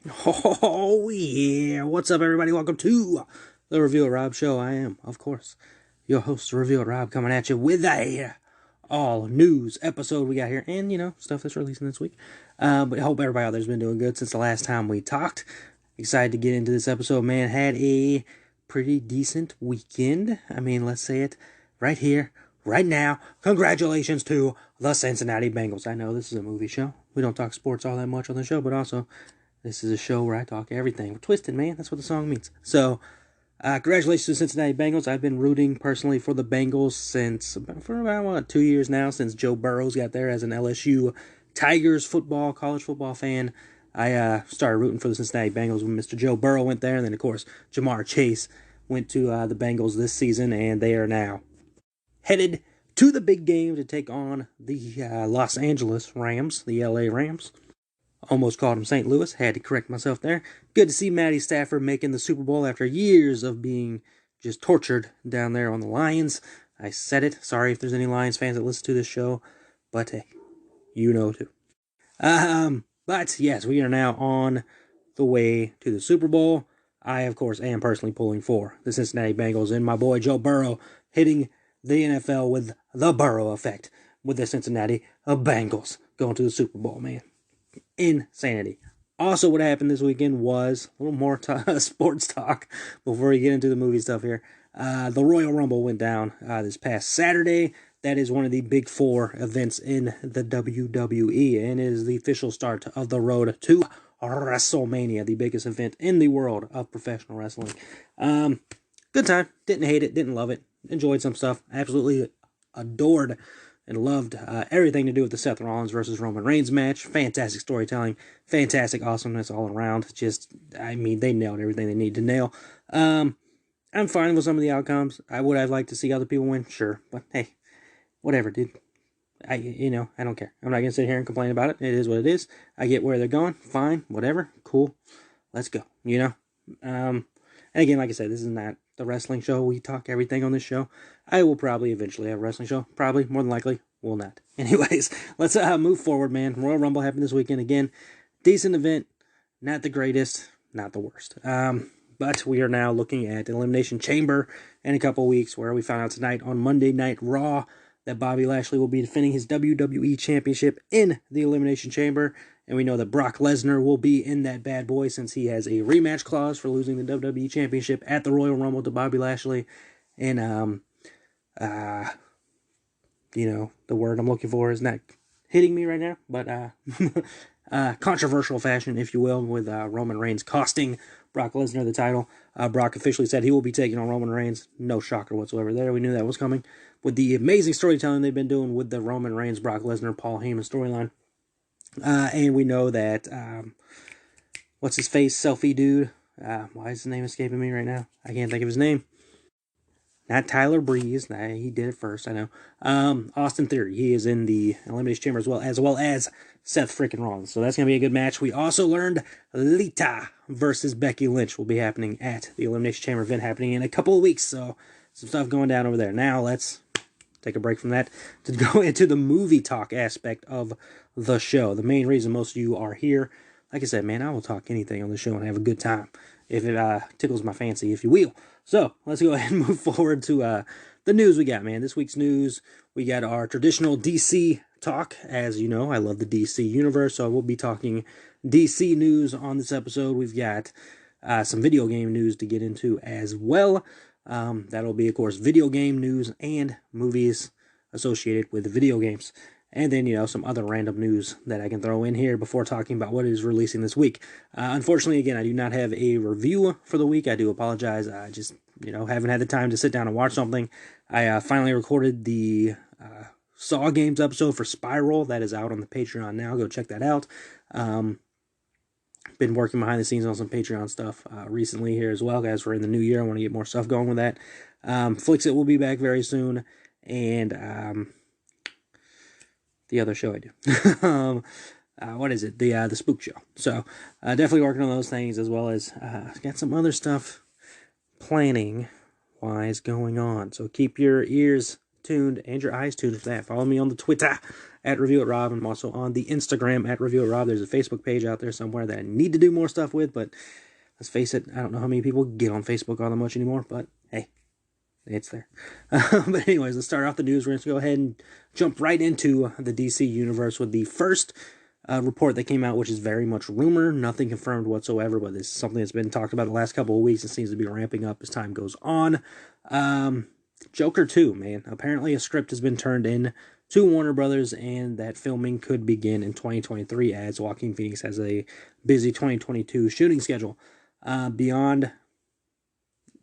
Oh, yeah. What's up, everybody? Welcome to the Reveal Rob Show. I am, of course, your host, Reveal Rob, coming at you with a all news episode we got here and, stuff that's releasing this week. But I hope everybody out there's been doing good since the last time we talked. Excited to get into this episode, man. Had a pretty decent weekend. I mean, let's say it right here, right now. Congratulations to the Cincinnati Bengals. I know this is a movie show. We don't talk sports all that much on the show, but also this is a show where I talk everything. We're twisted, man. That's what the song means. So, congratulations to the Cincinnati Bengals. I've been rooting personally for the Bengals for about 2 years now, since Joe Burrows got there as an LSU Tigers college football fan. I started rooting for the Cincinnati Bengals when Mr. Joe Burrow went there, and then, of course, Jamar Chase went to the Bengals this season, and they are now headed to the big game to take on the Los Angeles Rams, the LA Rams. Almost called him St. Louis. Had to correct myself there. Good to see Matty Stafford making the Super Bowl after years of being just tortured down there on the Lions. I said it. Sorry if there's any Lions fans that listen to this show, but hey, you know too. But yes, we are now on the way to the Super Bowl. I, of course, am personally pulling for the Cincinnati Bengals and my boy Joe Burrow hitting the NFL with the Burrow effect with the Cincinnati Bengals going to the Super Bowl, man. Insanity. Also, what happened this weekend was a little more sports talk before we get into the movie stuff here. The Royal Rumble went down this past Saturday. That is one of the big four events in the WWE, and it is the official start of the road to WrestleMania, the biggest event in the world of professional wrestling. Good time. Didn't hate it. Didn't love it. Enjoyed some stuff. Absolutely adored and loved everything to do with the Seth Rollins versus Roman Reigns match. Fantastic storytelling, fantastic awesomeness all around. They nailed everything they need to nail. I'm fine with some of the outcomes. Would have liked to see other people win? Sure, but hey, whatever, dude. I don't care. I'm not gonna sit here and complain about it. It is what it is. I get where they're going. Fine, whatever, cool. Let's go. And again, like I said, this is not the wrestling show. We talk everything on this show. I will probably eventually have a wrestling show. Probably, more than likely, will not. Anyways, let's move forward, man. Royal Rumble happened this weekend again. Decent event. Not the greatest. Not the worst. But we are now looking at Elimination Chamber in a couple weeks, where we found out tonight on Monday Night Raw that Bobby Lashley will be defending his WWE Championship in the Elimination Chamber. And we know that Brock Lesnar will be in that bad boy, since he has a rematch clause for losing the WWE Championship at the Royal Rumble to Bobby Lashley. And, the word I'm looking for is not hitting me right now, but controversial fashion, if you will, with Roman Reigns costing Brock Lesnar the title. Brock officially said he will be taking on Roman Reigns. No shocker whatsoever there. We knew that was coming. With the amazing storytelling they've been doing with the Roman Reigns, Brock Lesnar, Paul Heyman storyline. And we know that, what's his face, selfie dude? Why is his name escaping me right now? I can't think of his name. Not Tyler Breeze. He did it first, I know. Austin Theory. He is in the Elimination Chamber as well as Seth freaking Rollins. So that's going to be a good match. We also learned Lita versus Becky Lynch will be happening at the Elimination Chamber event, happening in a couple of weeks. So some stuff going down over there. Now let's take a break from that to go into the movie talk aspect of the show. The main reason most of you are here. Like I said, man, I will talk anything on the show and have a good time, if it tickles my fancy, if you will. So, let's go ahead and move forward to the news we got, man. This week's news, we got our traditional DC talk. As you know, I love the DC universe, so I will be talking DC news on this episode. We've got some video game news to get into as well. That'll be, of course, video game news and movies associated with video games. And then, some other random news that I can throw in here before talking about what is releasing this week. Unfortunately, again, I do not have a review for the week. I do apologize. I just, haven't had the time to sit down and watch something. I finally recorded the Saw Games episode for Spiral. That is out on the Patreon now. Go check that out. Been working behind the scenes on some Patreon stuff recently here as well, guys. We're in the new year. I want to get more stuff going with that. Flixit will be back very soon. And the other show I do. What is it? The Spook Show. So definitely working on those things, as well as got some other stuff planning wise going on. So keep your ears tuned and your eyes tuned for that. Follow me on the Twitter at Review It Rob. I'm also on the Instagram at Review It Rob. There's a Facebook page out there somewhere that I need to do more stuff with, but let's face it, I don't know how many people get on Facebook all that much anymore, but hey, it's there. But anyways, let's start off the news. We're going to go ahead and jump right into the DC universe with the first report that came out, which is very much rumor, nothing confirmed whatsoever, but this is something that's been talked about the last couple of weeks. It seems to be ramping up as time goes on. Joker 2, man. Apparently a script has been turned in to Warner Brothers, and that filming could begin in 2023 as Joaquin Phoenix has a busy 2022 shooting schedule. Beyond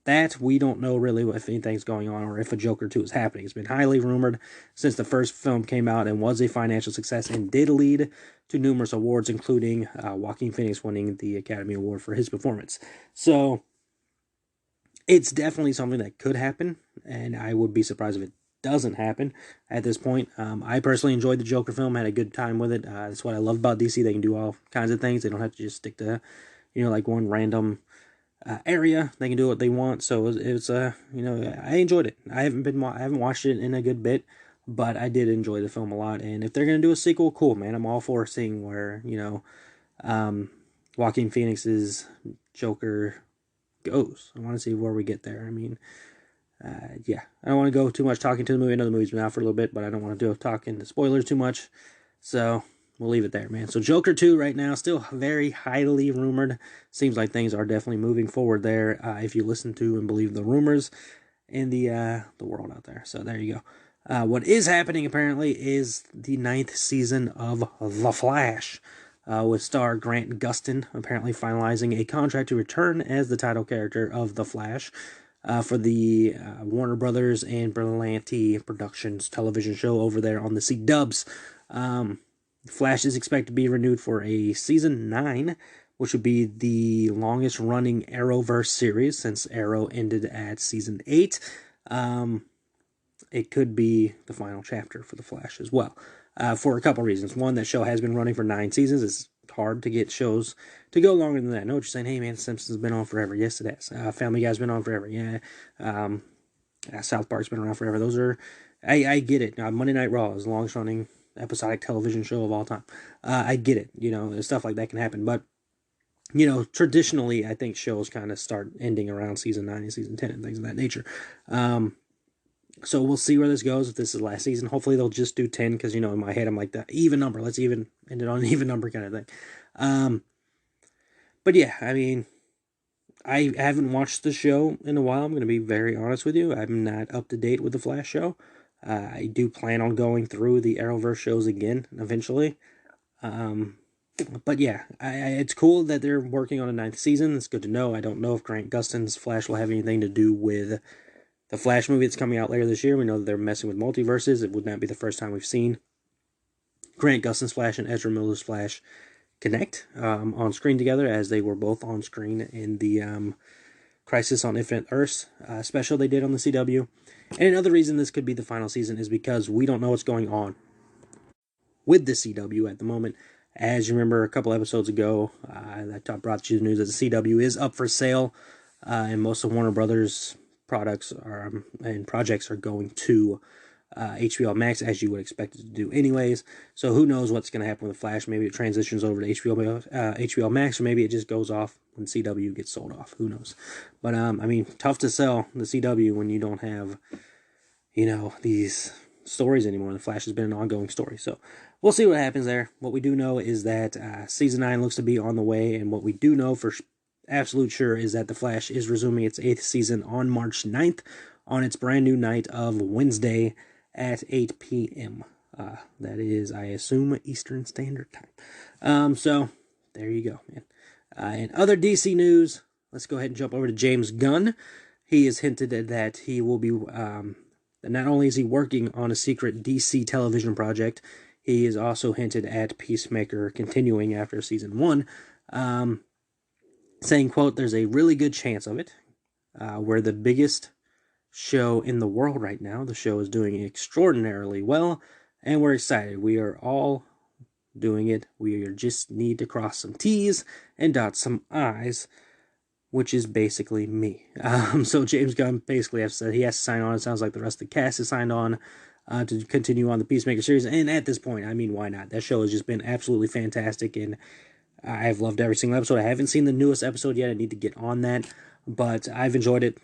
that, we don't know really if anything's going on or if a Joker 2 is happening. It's been highly rumored since the first film came out and was a financial success and did lead to numerous awards, including Joaquin Phoenix winning the Academy Award for his performance. So it's definitely something that could happen, and I would be surprised if it doesn't happen at this point. I personally enjoyed the Joker film, had a good time with it. That's what I love about DC. They can do all kinds of things. They don't have to just stick to, like one random area. They can do what they want. So it's I enjoyed it. I haven't watched it in a good bit, but I did enjoy the film a lot. And if they're gonna do a sequel, cool, man. I'm all for seeing where Joaquin Phoenix's Joker goes. I want to see where we get there. I mean, I don't want to go too much talking to the movie. I know the movie's been out for a little bit, but I don't want to talk into spoilers too much. So we'll leave it there, man. So Joker 2 right now, still very highly rumored. Seems like things are definitely moving forward there, if you listen to and believe the rumors in the world out there. So there you go. What is happening, apparently, is the 9th season of The Flash, with star Grant Gustin apparently finalizing a contract to return as the title character of The Flash for the Warner Brothers and Berlanti Productions television show over there on the C-Dubs. Flash is expected to be renewed for a season 9, which would be the longest running Arrowverse series since Arrow ended at season 8. It could be the final chapter for The Flash as well, for a couple reasons. One, that show has been running for 9 seasons. It's hard to get shows to go longer than that. I know what you're saying. Hey, man, Simpsons has been on forever. Yes, it has. Family Guy's been on forever. Yeah. South Park's been around forever. Those are, I get it. Monday Night Raw is the longest running episodic television show of all time. I get it. Stuff like that can happen. But, traditionally, I think shows kind of start ending around season 9 and season 10 and things of that nature. So we'll see where this goes. If this is last season, hopefully they'll just do 10, because, in my head, I'm like, the even number. Let's even end it on an even number kind of thing. But yeah, I mean, I haven't watched the show in a while. I'm going to be very honest with you. I'm not up to date with the Flash show. I do plan on going through the Arrowverse shows again eventually. But yeah, it's cool that they're working on a 9th season. It's good to know. I don't know if Grant Gustin's Flash will have anything to do with the Flash movie that's coming out later this year. We know that they're messing with multiverses. It would not be the first time we've seen Grant Gustin's Flash and Ezra Miller's Flash connect on screen together, as they were both on screen in the Crisis on Infinite Earths special they did on the CW. And another reason this could be the final season is because we don't know what's going on with the CW at the moment. As you remember, a couple episodes ago, I brought you the news that the CW is up for sale, and most of Warner Brothers products and projects are going to HBO Max, as you would expect it to do anyways. So who knows what's going to happen with Flash. Maybe it transitions over to HBO Max, or maybe it just goes off when CW gets sold off. Who knows? But tough to sell the CW when you don't have these stories anymore. The Flash has been an ongoing story, so we'll see what happens there. What we do know is that season 9 looks to be on the way, and what we do know for absolute sure is that The Flash is resuming its 8th season on March 9th on its brand new night of Wednesday at 8 p.m. That is, I assume, Eastern Standard Time. So there you go, man. In other DC news, let's go ahead and jump over to James Gunn. He has hinted that he will be, that not only is he working on a secret DC television project, he has also hinted at Peacemaker continuing after season 1, saying, quote, "There's a really good chance of it. We're the biggest show in the world right now. The show is doing extraordinarily well, and we're excited. We are all doing it. We just need to cross some T's and dot some I's," which is basically me. So James Gunn basically has said he has to sign on. It sounds like the rest of the cast is signed on. to continue on the Peacemaker series. And at this point, I mean, why not? That show has just been absolutely fantastic, and I've loved every single episode. I haven't seen the newest episode yet. I need to get on that, but I've enjoyed it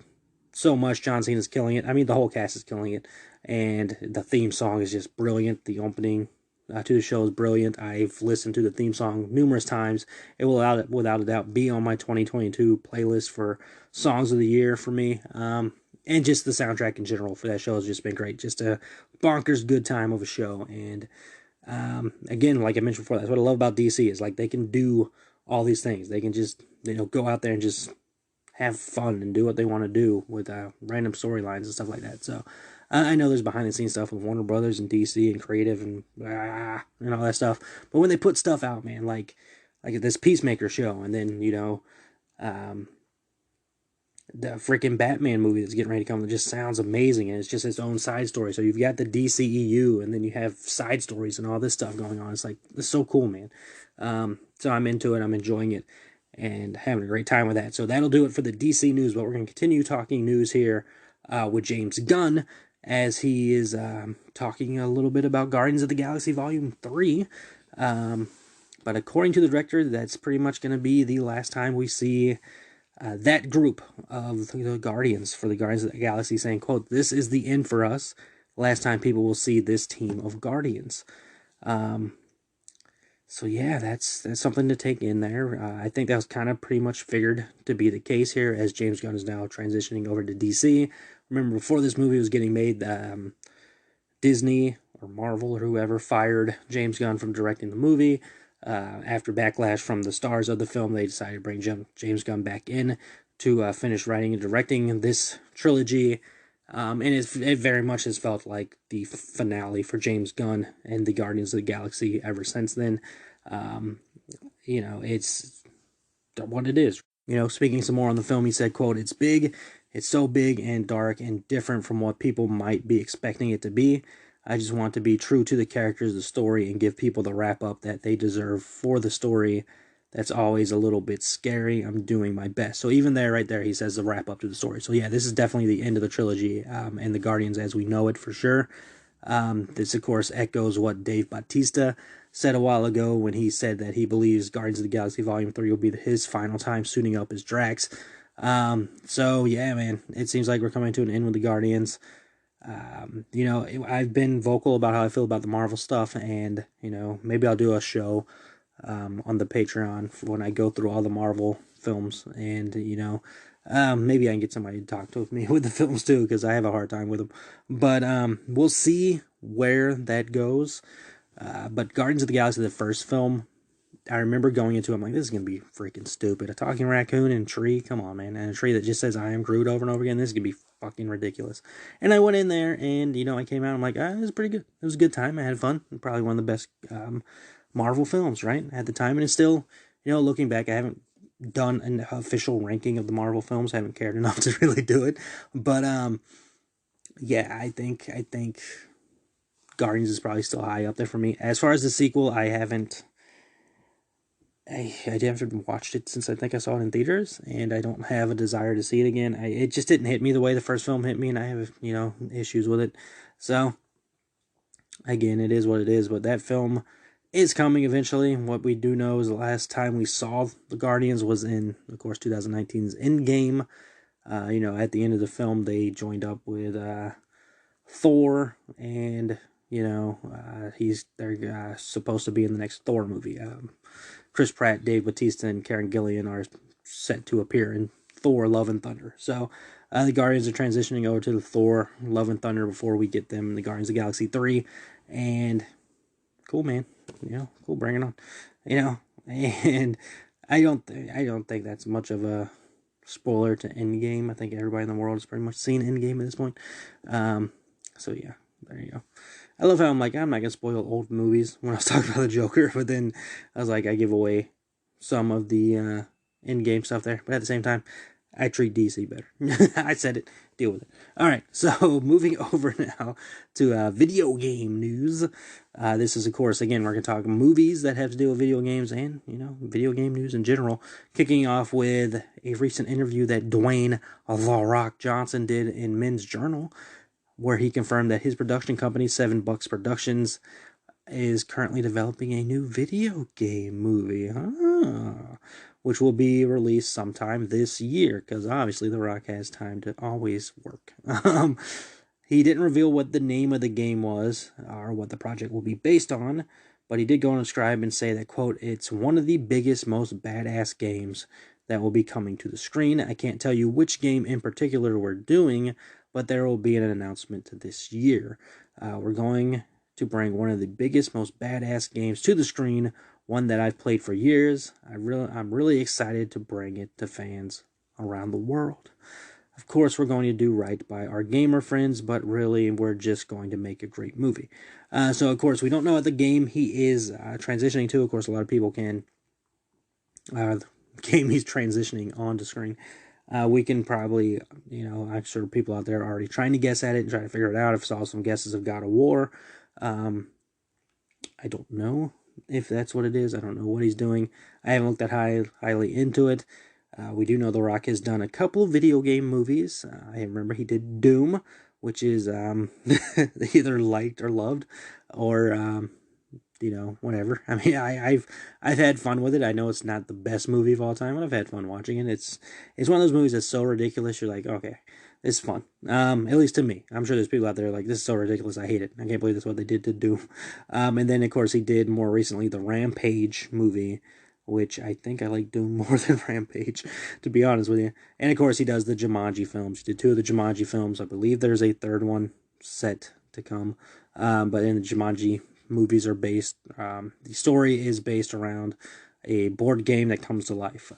so much. John Cena's killing it. I mean, the whole cast is killing it, and the theme song is just brilliant. The opening to the show is brilliant. I've listened to the theme song numerous times. It will, without a doubt, be on my 2022 playlist for songs of the year for me. And just the soundtrack in general for that show has just been great. Just a bonkers good time of a show. And again, like I mentioned before, that's what I love about DC is like they can do all these things. They can just go out there and just have fun and do what they want to do with random storylines and stuff like that. So I know there's behind the scenes stuff with Warner Brothers and DC and creative and all that stuff. But when they put stuff out, man, like this Peacemaker show, and then the freaking Batman movie that's getting ready to come, it just sounds amazing, and it's just its own side story. So you've got the DCEU, and then you have side stories and all this stuff going on. It's so cool, man. So I'm into it. I'm enjoying it and having a great time with that. So that'll do it for the DC news, but we're going to continue talking news here with James Gunn, as he is talking a little bit about Guardians of the Galaxy Volume 3. But according to the director, that's pretty much going to be the last time we see that group of the Guardians for the Guardians of the Galaxy, saying, quote, "This is the end for us. Last time people will see this team of Guardians." So yeah, that's something to take in there. I think that was kind of pretty much figured to be the case here, as James Gunn is now transitioning over to DC. Remember, before this movie was getting made, Disney or Marvel or whoever fired James Gunn from directing the movie. After backlash from the stars of the film, they decided to bring James Gunn back in to finish writing and directing this trilogy. And it very much has felt like the finale for James Gunn and the Guardians of the Galaxy ever since then. It's what it is. Speaking some more on the film, he said, quote, "It's big. It's so big and dark and different from what people might be expecting it to be. I just want to be true to the characters, the story, and give people the wrap-up that they deserve for the story. That's always a little bit scary. I'm doing my best." So even right there, he says the wrap-up to the story. So yeah, this is definitely the end of the trilogy and the Guardians as we know it for sure. This, of course, echoes what Dave Bautista said a while ago when he said that he believes Guardians of the Galaxy Volume 3 will be his final time suiting up as Drax. So yeah, man, it seems like we're coming to an end with the Guardians. I've been vocal about how I feel about the Marvel stuff, and maybe I'll do a show on the Patreon when I go through all the Marvel films, and maybe I can get somebody to talk to me with the films too, because I have a hard time with them. But we'll see where that goes. But Guardians of the Galaxy, the first film, I remember going into it, I'm like, this is going to be freaking stupid. A talking raccoon and a tree? Come on, man. And a tree that just says, "I am Groot" over and over again. This is going to be fucking ridiculous. And I went in there, and, I came out, I'm like, it was pretty good. It was a good time. I had fun. Probably one of the best Marvel films, right, at the time. And it's still, looking back, I haven't done an official ranking of the Marvel films. I haven't cared enough to really do it. But, yeah, I think Guardians is probably still high up there for me. As far as the sequel, I haven't watched it since I think I saw it in theaters, and I don't have a desire to see it again. It just didn't hit me the way the first film hit me, and I have, issues with it. So, again, it is what it is, but that film is coming eventually. What we do know is the last time we saw the Guardians was in, of course, 2019's Endgame. At the end of the film, they joined up with Thor, and, they're supposed to be in the next Thor movie. Chris Pratt, Dave Bautista, and Karen Gillan are set to appear in Thor: Love and Thunder. So the Guardians are transitioning over to the Thor: Love and Thunder before we get them in the Guardians of the Galaxy 3. And cool, man. Cool, bring it on. And I don't think that's much of a spoiler to Endgame. I think everybody in the world has pretty much seen Endgame at this point. So yeah, there you go. I love how I'm not going to spoil old movies when I was talking about the Joker, but then I was like, I give away some of the Endgame stuff there. But at the same time, I treat DC better. I said it. Deal with it. Alright, so moving over now to video game news. This is, of course, again, we're going to talk movies that have to do with video games and, video game news in general. Kicking off with a recent interview that Dwayne "The Rock" Johnson did in Men's Journal, where he confirmed that his production company, Seven Bucks Productions, is currently developing a new video game movie, which will be released sometime this year, because obviously The Rock has time to always work. He didn't reveal what the name of the game was or what the project will be based on, but he did go on Scribe and say that, quote, "It's one of the biggest, most badass games that will be coming to the screen. I can't tell you which game in particular we're doing, but there will be an announcement this year. We're going to bring one of the biggest, most badass games to the screen, one that I've played for years. I'm really excited to bring it to fans around the world. Of course, we're going to do right by our gamer friends, but really, we're just going to make a great movie." So, of course, we don't know what the game he is transitioning to. Of course, a lot of people can. The game he's transitioning onto screen. We can probably, I'm sure people out there are already trying to guess at it and trying to figure it out. I've saw some guesses of God of War. I don't know if that's what it is. I don't know what he's doing. I haven't looked that highly into it. We do know The Rock has done a couple of video game movies. I remember he did Doom, which is either liked or loved, or whatever. I mean, I've had fun with it. I know it's not the best movie of all time, but I've had fun watching it. It's one of those movies that's so ridiculous. You're like, okay, this is fun. At least to me. I'm sure there's people out there like, this is so ridiculous. I hate it. I can't believe that's what they did to Doom. And then of course he did more recently the Rampage movie, which I think I like Doom more than Rampage, to be honest with you. And of course he does the Jumanji films. He did 2 of the Jumanji films. I believe there's a 3rd one set to come. But in the Jumanji movies are based, the story is based around a board game that comes to life.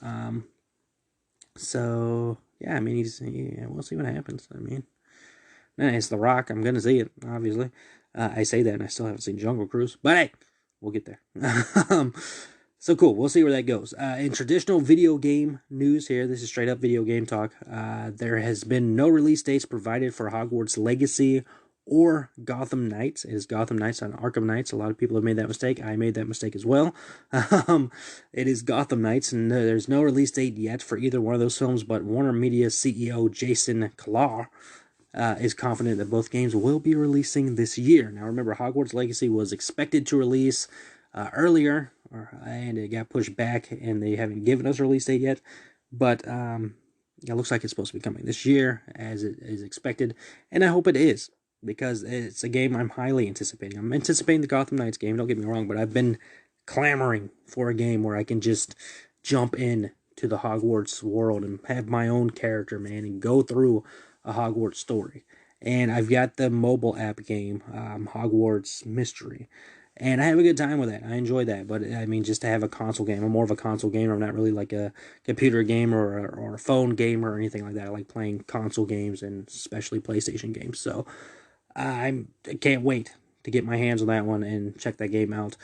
So yeah, I mean, we'll see what happens. I mean, it's The Rock. I'm gonna see it, obviously. I say that, and I still haven't seen Jungle Cruise, but hey, we'll get there. So cool. We'll see where that goes. In traditional video game news here, this is straight up video game talk. There has been no release dates provided for Hogwarts Legacy or Gotham Knights. It is Gotham Knights on Arkham Knights. A lot of people have made that mistake. I made that mistake as well. It is Gotham Knights, and there's no release date yet for either one of those films, but Warner Media CEO Jason Kilar is confident that both games will be releasing this year. Now remember, Hogwarts Legacy was expected to release earlier, and it got pushed back, and they haven't given us a release date yet, but it looks like it's supposed to be coming this year, as it is expected, and I hope it is, because it's a game I'm highly anticipating. I'm anticipating the Gotham Knights game, don't get me wrong, but I've been clamoring for a game where I can just jump in to the Hogwarts world and have my own character, man, and go through a Hogwarts story. And I've got the mobile app game, Hogwarts Mystery, and I have a good time with that. I enjoy that, but I mean, just to have a console game, I'm more of a console gamer. I'm not really like a computer gamer or a phone gamer or anything like that. I like playing console games, and especially PlayStation games. So I can't wait to get my hands on that one and check that game out.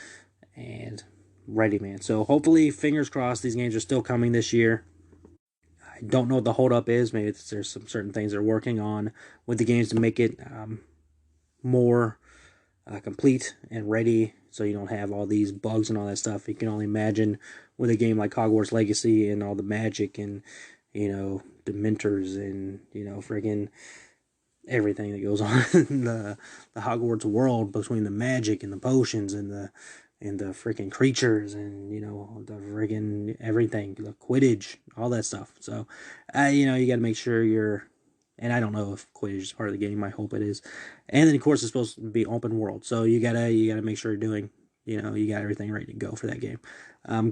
And ready, man. So hopefully, fingers crossed, these games are still coming this year. I don't know what the holdup is. Maybe there's some certain things they're working on with the games to make it more complete and ready, so you don't have all these bugs and all that stuff. You can only imagine with a game like Hogwarts Legacy and all the magic and, Dementors and, friggin' everything that goes on in the Hogwarts world, between the magic and the potions and the freaking creatures and, the friggin' everything, the Quidditch, all that stuff. So, you got to make sure and I don't know if Quidditch is part of the game. I hope it is. And then, of course, it's supposed to be open world. So you gotta make sure you're doing, you got everything ready to go for that game.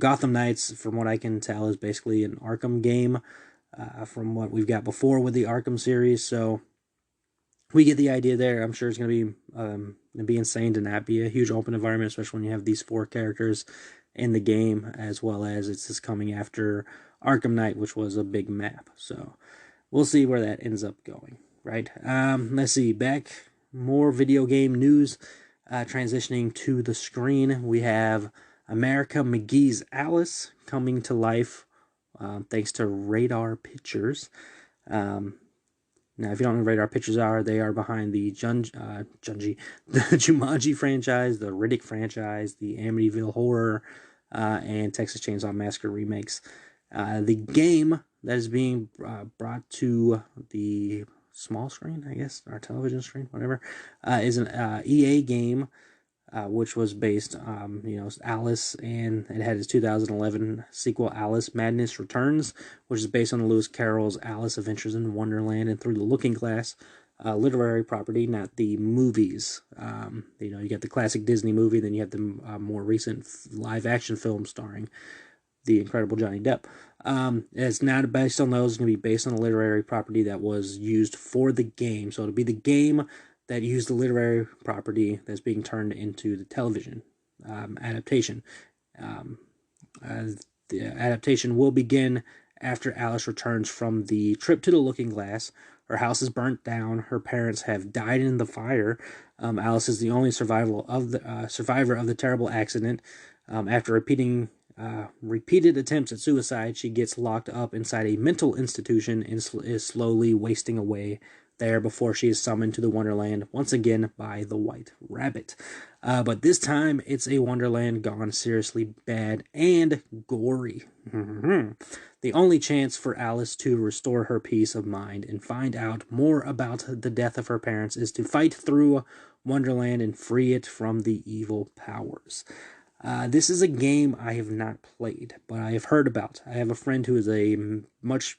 Gotham Knights, from what I can tell, is basically an Arkham game, from what we've got before with the Arkham series. So we get the idea there. I'm sure it's gonna be insane to not be a huge open environment, especially when you have these 4 characters in the game, as well as it's just coming after Arkham Knight, which was a big map. So we'll see where that ends up going, right? Let's see. Back, more video game news. Transitioning to the screen, we have America McGee's Alice coming to life, thanks to Radar Pictures. Now, if you don't know what Radar Pictures are, they are behind the the Jumanji franchise, the Riddick franchise, the Amityville Horror, and Texas Chainsaw Massacre remakes. The game that is being brought to the small screen, I guess, our television screen, whatever, is an EA game, which was based, Alice, and it had its 2011 sequel, Alice Madness Returns, which is based on Lewis Carroll's Alice Adventures in Wonderland and Through the Looking Glass, literary property, not the movies. You got the classic Disney movie, then you have the more recent live-action film starring the incredible Johnny Depp. It's not based on those. It's going to be based on a literary property that was used for the game. So it'll be the game that used the literary property that's being turned into the television adaptation. The adaptation will begin after Alice returns from the trip to the Looking Glass. Her house is burnt down. Her parents have died in the fire. Alice is the only survivor of the terrible accident. After repeated attempts at suicide, she gets locked up inside a mental institution and is slowly wasting away there before she is summoned to the Wonderland once again by the White Rabbit. But this time, it's a Wonderland gone seriously bad and gory. The only chance for Alice to restore her peace of mind and find out more about the death of her parents is to fight through Wonderland and free it from the evil powers. This is a game I have not played, but I have heard about. I have a friend who is a much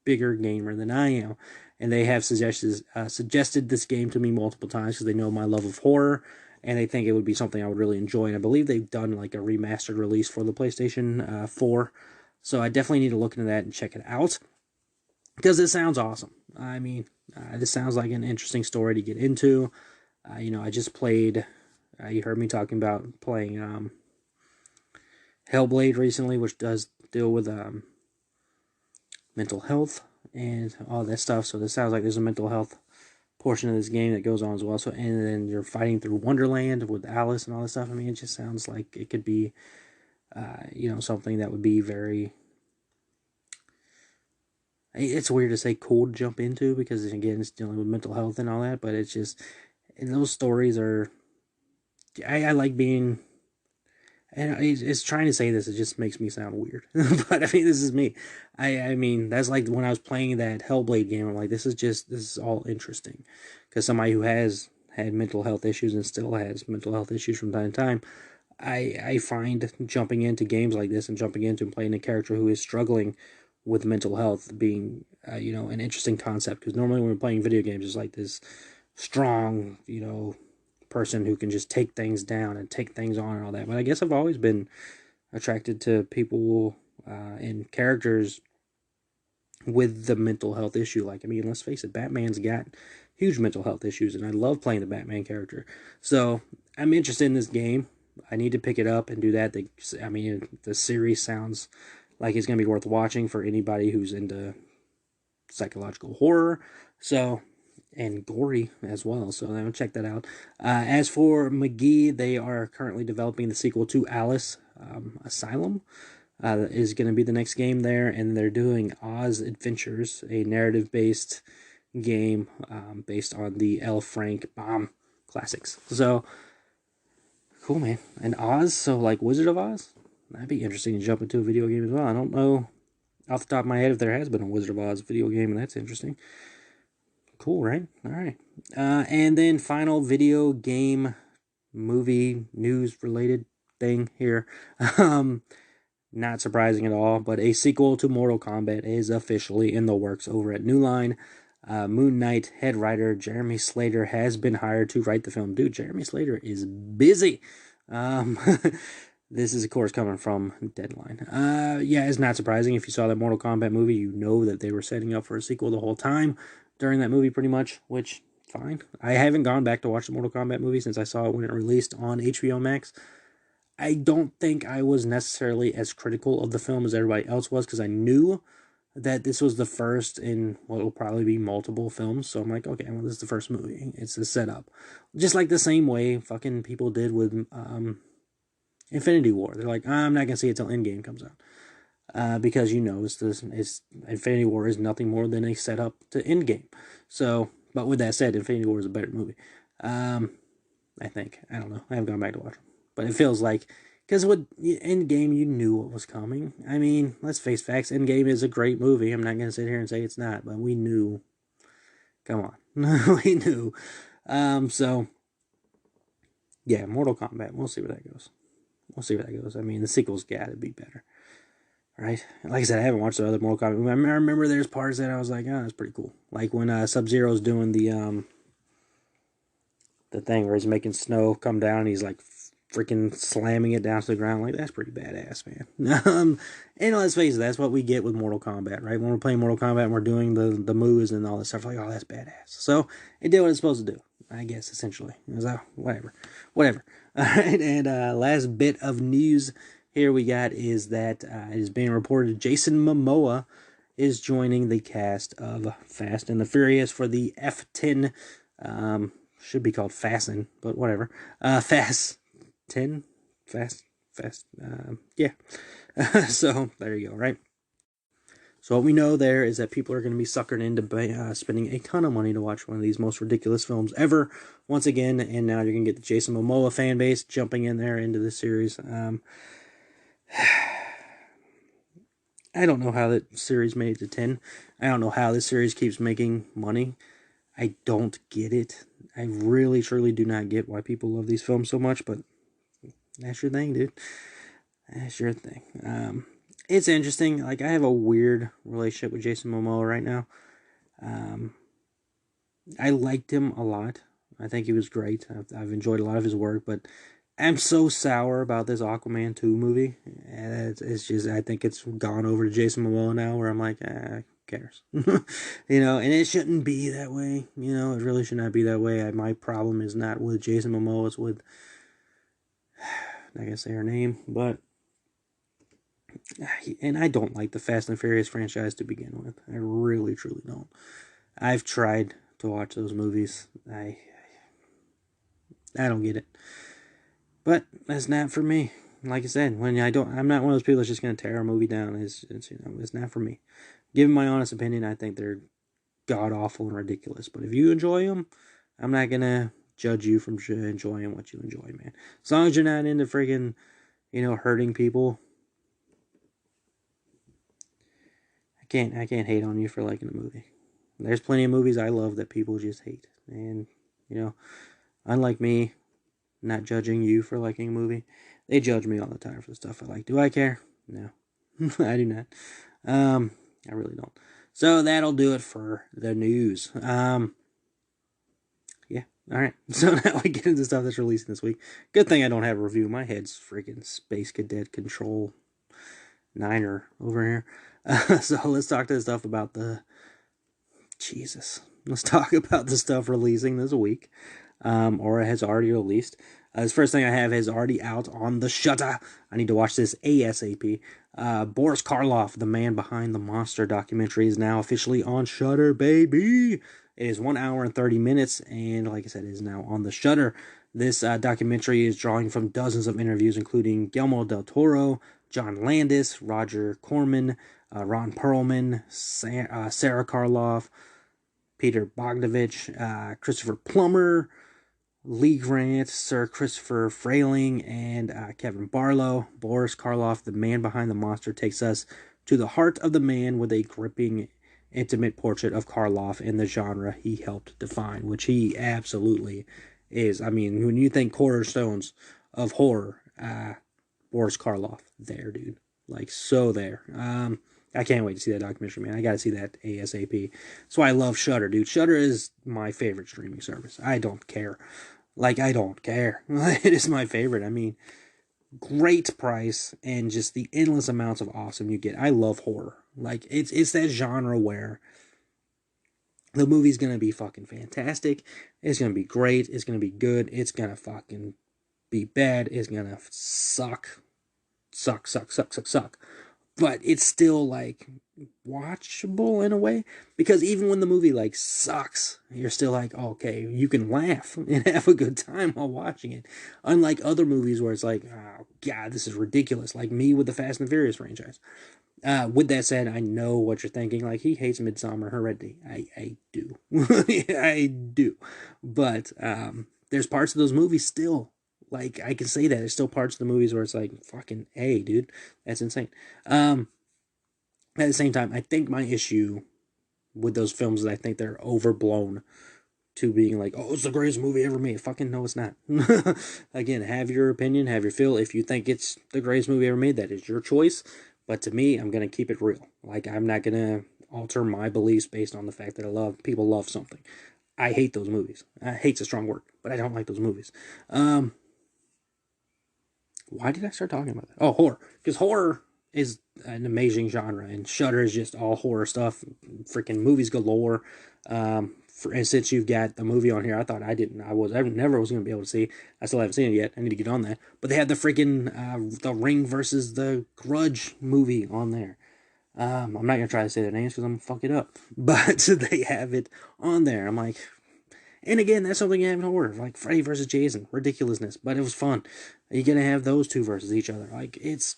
bigger gamer than I am, and they have suggested this game to me multiple times because they know my love of horror, and they think it would be something I would really enjoy. And I believe they've done like a remastered release for the PlayStation 4, so I definitely need to look into that and check it out because it sounds awesome. I mean, this sounds like an interesting story to get into. I just played. You heard me talking about playing Hellblade recently, which does deal with mental health and all that stuff. So this sounds like there's a mental health portion of this game that goes on as well. So, and then you're fighting through Wonderland with Alice and all this stuff. I mean, it just sounds like it could be, something that would be very. It's weird to say cool to jump into because again, it's dealing with mental health and all that. But it's just those stories are. I like being. And it's trying to say this, it just makes me sound weird. But I mean, this is me. I mean, that's like when I was playing that Hellblade game, I'm like, this is all interesting. Because somebody who has had mental health issues and still has mental health issues from time to time, I find jumping into games like this and jumping into and playing a character who is struggling with mental health being, an interesting concept. Because normally when we're playing video games, it's like this strong, person who can just take things down and take things on and all that. But I guess I've always been attracted to people and characters with the mental health issue. Like, I mean, let's face it, Batman's got huge mental health issues, and I love playing the Batman character. So I'm interested in this game. I need to pick it up and do that. The series sounds like it's going to be worth watching for anybody who's into psychological horror. So, and gory as well, so I'll check that out. As for McGee, they are currently developing the sequel to Alice Asylum. Is going to be the next game there, and they're doing Oz Adventures, a narrative-based game based on the L. Frank Baum classics. So, cool, man. And Oz, so like Wizard of Oz? That'd be interesting to jump into a video game as well. I don't know off the top of my head if there has been a Wizard of Oz video game, and that's interesting. Cool, right? All right. And then final video game movie news related thing here. Not surprising at all, but a sequel to Mortal Kombat is officially in the works over at New Line. Moon Knight head writer Jeremy Slater has been hired to write the film. Dude, Jeremy Slater is busy. This is, of course, coming from Deadline. It's not surprising. If you saw that Mortal Kombat movie, you know that they were setting up for a sequel the whole time during that movie, pretty much, which, fine. I haven't gone back to watch the Mortal Kombat movie since I saw it when it released on HBO Max. I don't think I was necessarily as critical of the film as everybody else was, because I knew that this was the first in what will probably be multiple films. So I'm like, okay, well, this is the first movie. It's a setup. Just like the same way fucking people did with Infinity War. They're like, I'm not going to see it till Endgame comes out. Because it's Infinity War is nothing more than a setup to Endgame. So, but with that said, Infinity War is a better movie. I think. I don't know. I haven't gone back to watch it. But it feels like, because with Endgame, you knew what was coming. I mean, let's face facts. Endgame is a great movie. I'm not going to sit here and say it's not, but we knew Come on. We knew. So, yeah, Mortal Kombat. We'll see where that goes. I mean, the sequel's got to be better. Right? Like I said, I haven't watched the other Mortal Kombat. I remember there's parts that I was like, oh, that's pretty cool. Like when Sub-Zero's doing the thing where he's making snow come down and he's like freaking slamming it down to the ground. Like, that's pretty badass, man. And let's face it, that's what we get with Mortal Kombat, right? When we're playing Mortal Kombat and we're doing the moves and all that stuff, like, oh, that's badass. So it did what it's supposed to do, I guess, essentially. It was, whatever. All right, and last bit of news here we got is that it is being reported Jason Momoa is joining the cast of Fast and the Furious for the F10, should be called Fasten, but whatever. Fast 10? Fast, yeah. So, there you go, right? So what we know there is that people are going to be suckered into spending a ton of money to watch one of these most ridiculous films ever, once again, and now you're going to get the Jason Momoa fan base jumping in there into this series. I don't know how that series made it to 10. I don't know how this series keeps making money. I don't get it. I really, truly do not get why people love these films so much, but that's your thing, dude. That's your thing. It's interesting. Like, I have a weird relationship with Jason Momoa right now. I liked him a lot. I think he was great. I've enjoyed a lot of his work, but I'm so sour about this Aquaman 2 movie. It's just, I think it's gone over to Jason Momoa now, where I'm like, who cares? You know, and it shouldn't be that way. You know, it really should not be that way. My problem is not with Jason Momoa, it's with, I can say her name, but, and I don't like the Fast and Furious franchise to begin with. I really, truly don't. I've tried to watch those movies. I don't get it. But that's not for me. Like I said, I'm not one of those people that's just gonna tear a movie down. It's not for me. Given my honest opinion, I think they're god awful and ridiculous. But if you enjoy them, I'm not gonna judge you from enjoying what you enjoy, man. As long as you're not into freaking, hurting people. I can't hate on you for liking a movie. There's plenty of movies I love that people just hate. And, unlike me, not judging you for liking a movie, they judge me all the time for the stuff I like. Do I care? No. I do not. I really don't. So that'll do it for the news. Yeah. Alright. So now we get into stuff that's releasing this week. Good thing I don't have a review. My head's freaking Space Cadet Control 9er over here. So let's talk to the stuff about Let's talk about the stuff releasing this week, or has already released. This first thing I have is already out on the Shudder. I need to watch this ASAP. Boris Karloff, the man behind the Monster documentary, is now officially on Shudder, baby. It is 1 hour and 30 minutes, and like I said, it is now on the Shudder. This documentary is drawing from dozens of interviews, including Guillermo del Toro, John Landis, Roger Corman, Ron Perlman, Sarah Karloff, Peter Bogdanovich, Christopher Plummer, Lee Grant, Sir Christopher Frayling, and Kevin Barlow. Boris Karloff, the man behind the Monster, takes us to the heart of the man with a gripping, intimate portrait of Karloff and the genre he helped define, which he absolutely is. I mean, when you think cornerstones of horror, Boris Karloff, there, dude. Like, so there. I can't wait to see that documentary, man. I gotta see that ASAP. That's why I love Shudder, dude. Shudder is my favorite streaming service. I don't care. Like, I don't care. It is my favorite. I mean, great price and just the endless amounts of awesome you get. I love horror. Like, it's that genre where the movie's gonna be fucking fantastic. It's gonna be great. It's gonna be good. It's gonna fucking be bad. It's gonna suck. Suck. But it's still, like, watchable in a way. Because even when the movie, like, sucks, you're still like, oh, okay, you can laugh and have a good time while watching it. Unlike other movies where it's like, oh, God, this is ridiculous. Like me with the Fast and the Furious franchise. With that said, I know what you're thinking. Like, he hates Midsommar Heredity. I do. I do. But there's parts of those movies still. Like, I can say that. There's still parts of the movies where it's like, fucking A, dude. That's insane. At the same time, I think my issue with those films that I think they're overblown to being like, oh, it's the greatest movie ever made. Fucking no, it's not. Again, have your opinion, have your feel. If you think it's the greatest movie ever made, that is your choice. But to me, I'm going to keep it real. Like, I'm not going to alter my beliefs based on the fact that people love something. I hate those movies. Hate's a strong word, but I don't like those movies. Why did I start talking about that? Oh, horror. Because horror is an amazing genre, and Shudder is just all horror stuff. Freaking movies galore. And since you've got the movie on here, I thought I never was going to be able to see. I still haven't seen it yet. I need to get on that. But they had the freaking The Ring versus the Grudge movie on there. I'm not going to try to say their names because I'm going to fuck it up. But they have it on there. I'm like, and again, that's something you have in horror. Like Freddy versus Jason. Ridiculousness. But it was fun. You're going to have those two versus each other. Like, it's...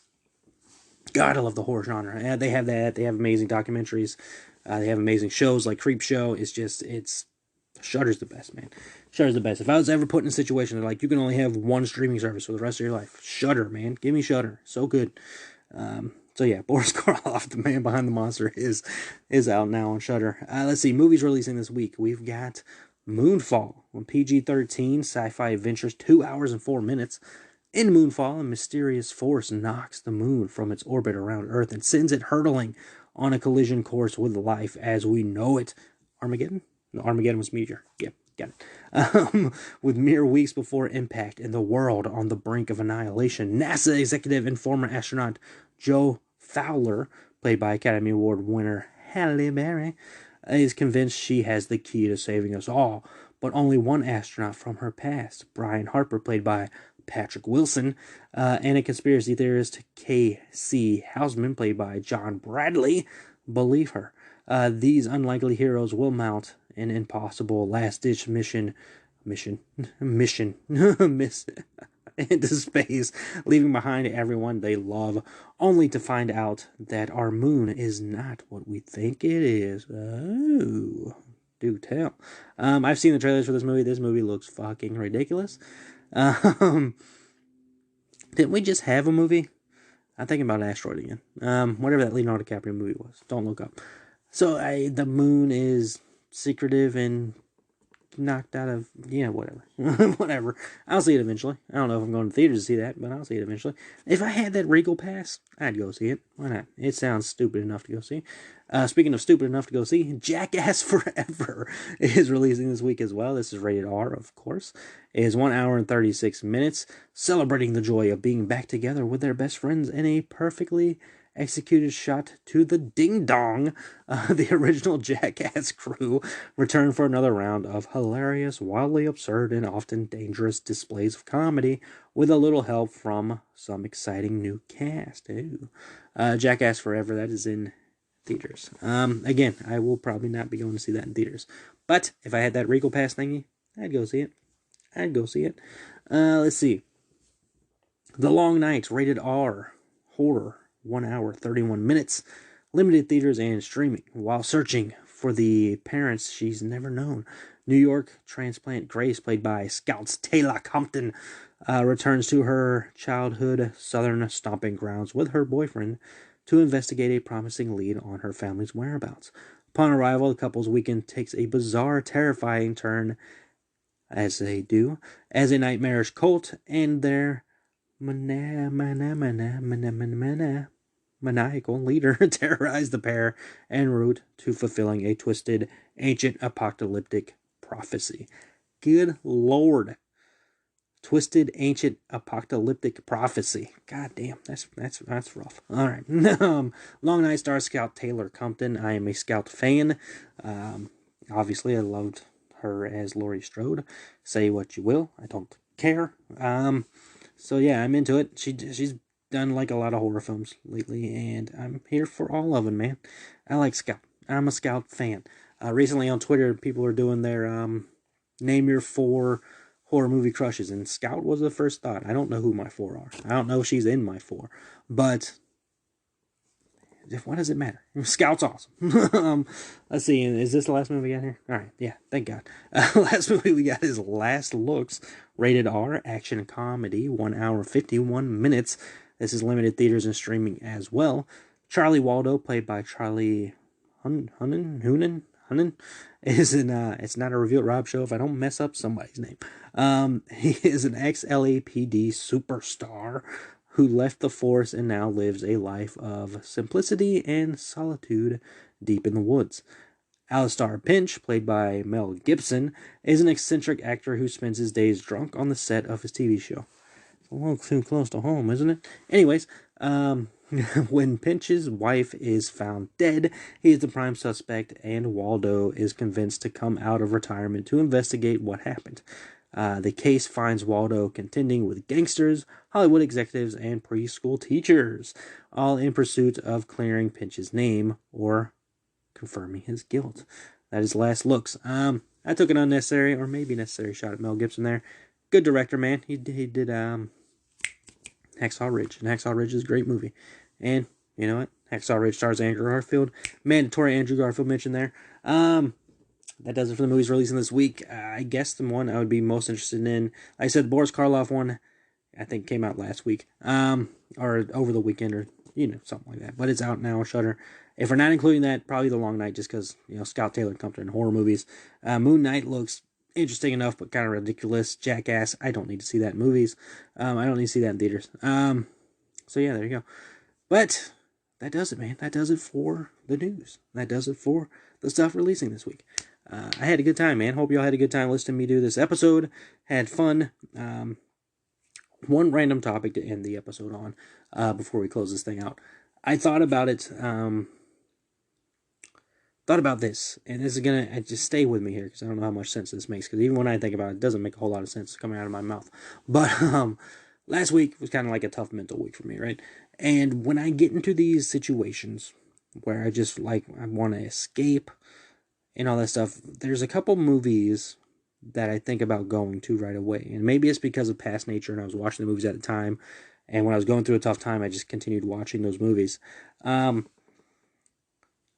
God, I love the horror genre. They have that. They have amazing documentaries. They have amazing shows like Creep Show. It's Shudder's the best, man. Shudder's the best. If I was ever put in a situation like you can only have one streaming service for the rest of your life, Shudder, man. Give me Shudder. So good. So yeah, Boris Karloff, the man behind the monster, is out now on Shudder. Let's see, movies releasing this week. We've got Moonfall on PG-13, sci-fi adventures, 2 hours and 4 minutes. In Moonfall, a mysterious force knocks the moon from its orbit around Earth and sends it hurtling on a collision course with life as we know it. Armageddon? No, Armageddon was Meteor. Yep, got it. With mere weeks before impact and the world on the brink of annihilation, NASA executive and former astronaut Joe Fowler, played by Academy Award winner Halle Berry, is convinced she has the key to saving us all. But only one astronaut from her past, Brian Harper, played by Patrick Wilson, and a conspiracy theorist, K.C. Hausman, played by John Bradley, believe her. These unlikely heroes will mount an impossible last-ditch mission into space, leaving behind everyone they love, only to find out that our moon is not what we think it is. Oh, do tell. I've seen the trailers for this movie. This movie looks fucking ridiculous. Didn't we just have a movie? I'm thinking about Asteroid again. Whatever that Leonardo DiCaprio movie was. Don't look up. So the moon is secretive and knocked out of... Yeah, whatever. Whatever. I'll see it eventually. I don't know if I'm going to theaters to see that, but I'll see it eventually. If I had that Regal pass, I'd go see it. Why not? It sounds stupid enough to go see. Speaking of stupid enough to go see, Jackass Forever is releasing this week as well. This is rated R, of course. It is 1 hour and 36 minutes, celebrating the joy of being back together with their best friends in a perfectly executed shot to the ding-dong. The original Jackass crew returned for another round of hilarious, wildly absurd, and often dangerous displays of comedy with a little help from some exciting new cast. Ooh. Jackass Forever, that is in theaters. Again, I will probably not be going to see that in theaters. But if I had that Regal Pass thingy, I'd go see it. Let's see. The Long Night, rated R, horror. 1 hour, 31 minutes, limited theaters and streaming. While searching for the parents she's never known, New York transplant Grace, played by Scouts Taylor Compton, returns to her childhood southern stomping grounds with her boyfriend to investigate a promising lead on her family's whereabouts. Upon arrival, the couple's weekend takes a bizarre, terrifying turn, as they do, as a nightmarish cult and their maniacal leader terrorize the pair en route to fulfilling a twisted, ancient, apocalyptic prophecy. Good Lord. Twisted, ancient, apocalyptic prophecy. God damn, that's rough. All right. Long Night Star Scout Taylor Compton. I am a Scout fan. Obviously, I loved her as Laurie Strode. Say what you will. I don't care. So yeah, I'm into it. She's done like a lot of horror films lately, and I'm here for all of them, man. I like Scout. I'm a Scout fan. Recently on Twitter, people are doing their name your 4 horror movie crushes, and Scout was the first thought. I don't know who my 4 are. I don't know if she's in my 4, but what does it matter? Scout's awesome. Let's see, is this the last movie we got here? All right, yeah, thank God. Last movie we got is Last Looks, rated R, action comedy, 1 hour, 51 minutes. This is limited theaters and streaming as well. Charlie Waldo, played by Charlie Hunan is an it's not a Review at Rob show if I don't mess up somebody's name. He is an ex-LAPD superstar who left the force and now lives a life of simplicity and solitude deep in the woods. Alistair Pinch, played by Mel Gibson, is an eccentric actor who spends his days drunk on the set of his TV show. It's a little too close to home, isn't it? Anyways, when Pinch's wife is found dead, he is the prime suspect, and Waldo is convinced to come out of retirement to investigate what happened. The case finds Waldo contending with gangsters, Hollywood executives, and preschool teachers, all in pursuit of clearing Pinch's name or confirming his guilt. That is Last Looks. I took an unnecessary or maybe necessary shot at Mel Gibson there. Good director, man. He did Hacksaw Ridge, and Hacksaw Ridge is a great movie. And you know what? Hacksaw Ridge stars Andrew Garfield. Mandatory Andrew Garfield mention there. That does it for the movies releasing this week. I guess the one I would be most interested in, like I said, the Boris Karloff one, I think came out last week, or over the weekend, or something like that. But it's out now, Shudder. If we're not including that, probably The Long Night, just because Scott Taylor comes in horror movies. Moon Knight looks interesting enough, but kind of ridiculous. Jackass, I don't need to see that in movies. I don't need to see that in theaters. So yeah, there you go. But that does it, man. That does it for the news. That does it for the stuff releasing this week. I had a good time, man. Hope y'all had a good time listening to me do this episode. Had fun. One random topic to end the episode on before we close this thing out. I thought about it. Thought about this, and this is gonna just stay with me here because I don't know how much sense this makes. Because even when I think about it, it doesn't make a whole lot of sense coming out of my mouth. But last week was kind of like a tough mental week for me, right? And when I get into these situations where I just I want to escape and all that stuff, there's a couple movies that I think about going to right away. And maybe it's because of past nature and I was watching the movies at the time. And when I was going through a tough time, I just continued watching those movies.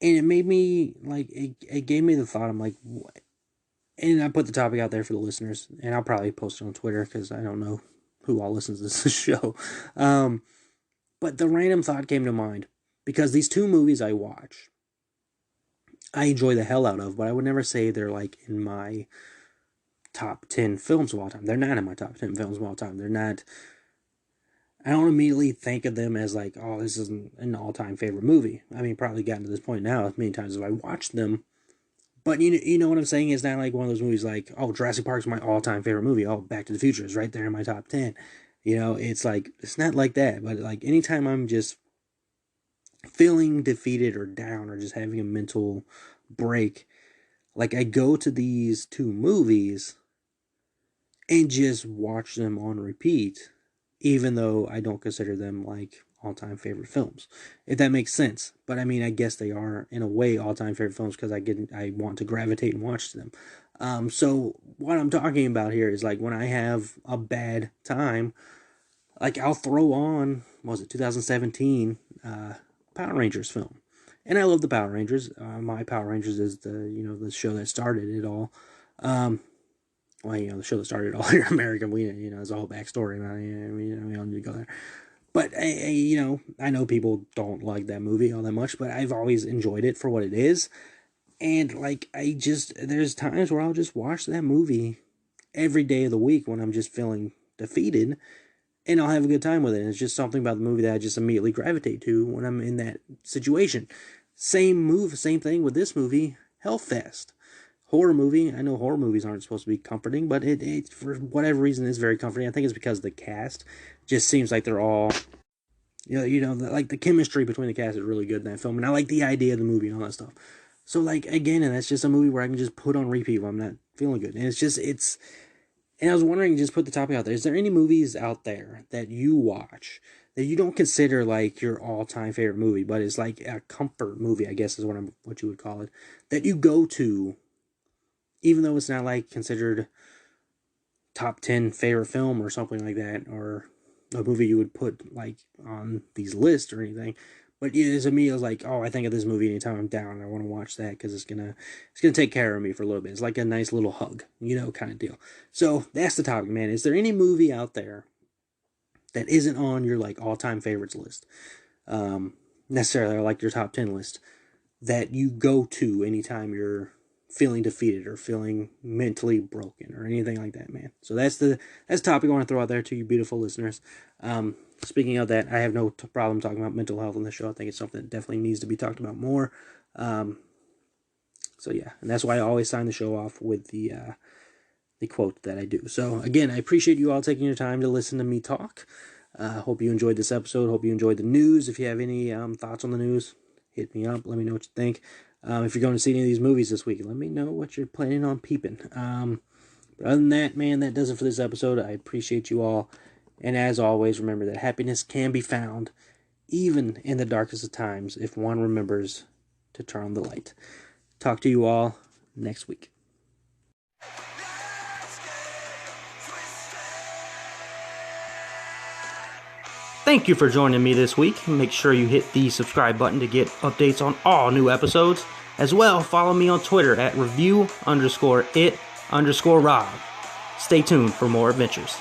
And it made me, it gave me the thought, I'm like, what? And I put the topic out there for the listeners. And I'll probably post it on Twitter because I don't know who all listens to this show. But the random thought came to mind. Because these two movies I watch, I enjoy the hell out of, but I would never say they're in my top 10 films of all time. They're not in my top 10 films of all time. They're not. I don't immediately think of them as oh, this is an all-time favorite movie. I mean, probably gotten to this point now as many times as I watched them. But you know what I'm saying? It's not like one of those movies oh, Jurassic Park's my all-time favorite movie. Oh, Back to the Future is right there in my top 10. It's it's not like that. But anytime I'm just feeling defeated or down or just having a mental break, I go to these two movies and just watch them on repeat, even though I don't consider them all-time favorite films, if that makes sense. But I mean, I guess they are in a way all-time favorite films because I want to gravitate and watch them. So what I'm talking about here is when I have a bad time, I'll throw on, what was it, 2017 Power Rangers film. And I love the Power Rangers. My Power Rangers is the show that started it all. The show that started it all here in America. There's a whole backstory. We don't need to go there. But I know people don't like that movie all that much, but I've always enjoyed it for what it is. And there's times where I'll just watch that movie every day of the week when I'm just feeling defeated, and I'll have a good time with it. And it's just something about the movie that I just immediately gravitate to when I'm in that situation. Same thing with this movie, Hellfest. Horror movie. I know horror movies aren't supposed to be comforting, but it for whatever reason is very comforting. I think it's because the cast just seems like they're all, the chemistry between the cast is really good in that film, and I like the idea of the movie and all that stuff. So again, and that's just a movie where I can just put on repeat when I'm not feeling good, and and I was wondering, just put the topic out there. Is there any movies out there that you watch that you don't consider your all-time favorite movie, but it's a comfort movie, I guess is what you would call it, that you go to, even though it's not considered top 10 favorite film or something like that, or a movie you would put on these lists or anything, but to me it was oh, I think of this movie anytime I'm down and I want to watch that because it's gonna take care of me for a little bit. It's a nice little hug, kind of deal. So that's the topic, man. Is there any movie out there that isn't on your all-time favorites list, necessarily, or your top 10 list? that you go to anytime you're feeling defeated or feeling mentally broken or anything like that, man. So that's the topic I want to throw out there to you beautiful listeners. Speaking of that, I have no problem talking about mental health on the show. I think it's something that definitely needs to be talked about more. So yeah, and that's why I always sign the show off with the quote that I do. So again, I appreciate you all taking your time to listen to me talk. Hope you enjoyed this episode. Hope you enjoyed the news. If you have any thoughts on the news, hit me up. Let me know what you think. If you're going to see any of these movies this week, let me know what you're planning on peeping. But other than that, man, that does it for this episode. I appreciate you all. And as always, remember that happiness can be found even in the darkest of times if one remembers to turn on the light. Talk to you all next week. Thank you for joining me this week. Make sure you hit the subscribe button to get updates on all new episodes. As well, follow me on Twitter at review_it_Rob. Stay tuned for more adventures.